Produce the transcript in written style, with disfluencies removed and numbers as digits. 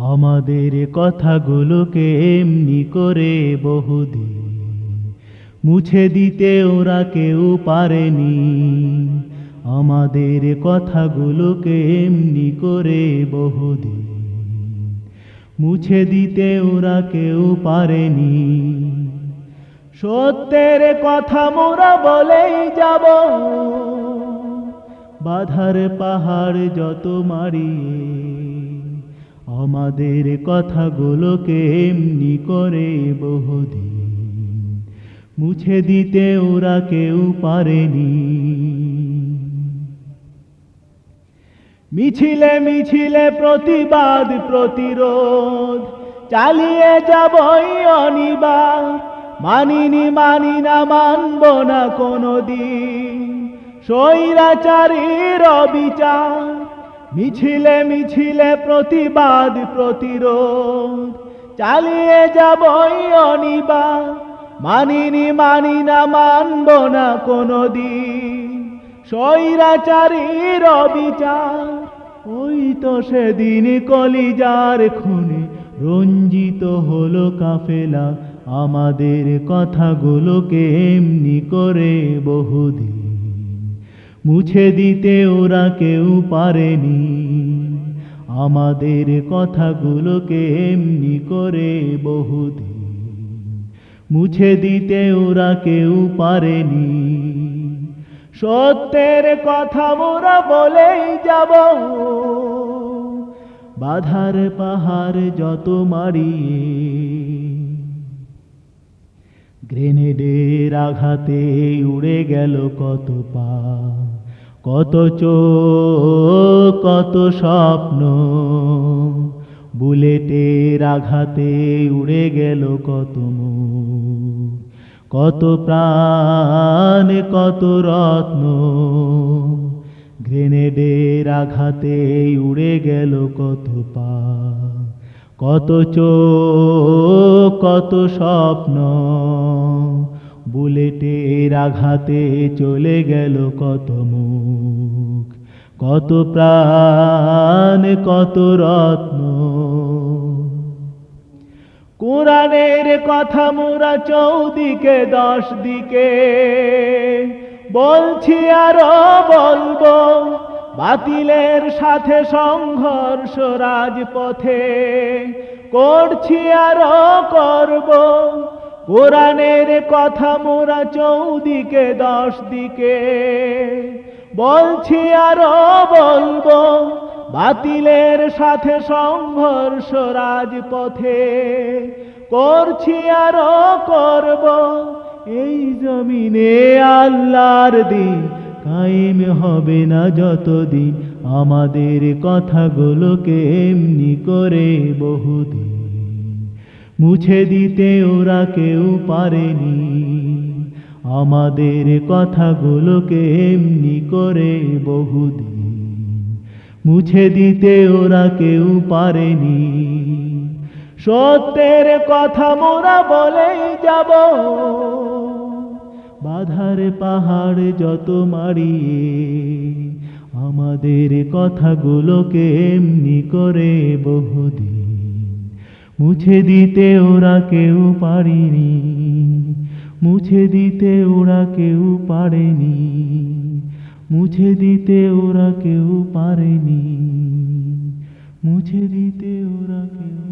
আমাদের কথাগুলোকে এমনি করে বহুদিন মুছে দিতে ওরা কেউ পারেনি। আমাদের কথাগুলোকে এমনি করে বহুদিন মুছে দিতে ওরা কেউ পারেনি। সত্যের কথা মোরা বলেই যাব, বাধার পাহাড় যত মারিয়ে। আমাদের কথাগুলোকে এমনি করে বহুদিন মুছে দিতে ওরা কেউ পারেনি। মিছিলে মিছিলে প্রতিবাদ প্রতিরোধ চালিয়ে যাবই অনিবার। মানি না মানব না কোনোদিন স্বৈরাচারীর অবিচার। মিছিলে মিছিলে প্রতিবাদ প্রতিরোধ চালিয়ে যাবই অনিবার। মানি না মানব না কোনোদিন স্বৈরাচারীর অবিচার। ওই তো সেদিন কলিজার খুনে রঞ্জিত হলো কাফেলা। আমাদের কথাগুলোকে এমনি করে বহুদিন মুছে দিতে ওরা কেউ পারেনি। আমাদের কথাগুলোকে এমনি করে বহুদিন মুছে দিতে ওরা কেউ পারেনি। সত্যের কথা মোরা বলেই যাব, বাধার পাহাড় যত মারিয়ে। গ্রেনেডের আঘাতে উড়ে গেল কত পা, কত চোখ কত স্বপ্ন। বুলেটের আঘাতে উড়ে গেল কত মুখ, কত প্রাণ কত রত্ন। গ্রেনেডের আঘাতে উড়ে গেল কত পা, কত চোখ কত স্বপ্ন। বুলেটের আঘাতে চলে গেল কত মুখ, কত প্রাণ কত রত্ন। কোরআনের কথা মোরা চৌদিকে 10 দিকে বলছি আরো বলবো। বাতিলের সাথে সংঘর্ষ রাজপথে করছি আরো করব। কোরআনের কথা মোরা চৌদিকে 10 দিকে বলছি আরো বলবো। বাতিলের সাথে সংঘর্ষ রাজপথে করছি আরো করব। এই জমিনে আল্লাহর দিন কায়েম হবে না যতদিন। আমাদের কথাগুলোকে এমনি করে বহুদিন মুছে দিতে ওরা কেউ পারেনি। আমাদের কথাগুলোকে এমনি করে বহুদিন মুছে দিতে ওরা কেউ পারেনি। সত্যের কথা মোরা বলেই যাব, বাধার পাহাড় যত মারিয়ে। আমাদের কথাগুলোকে এমনি করে বহুদিন মুছে দিতে ওরা কেউ পারেনি। মুছে দিতে ওরা কেউ পারেনি। মুছে দিতে ওরা কেউ পারেনি। মুছে দিতে ওরা কেউ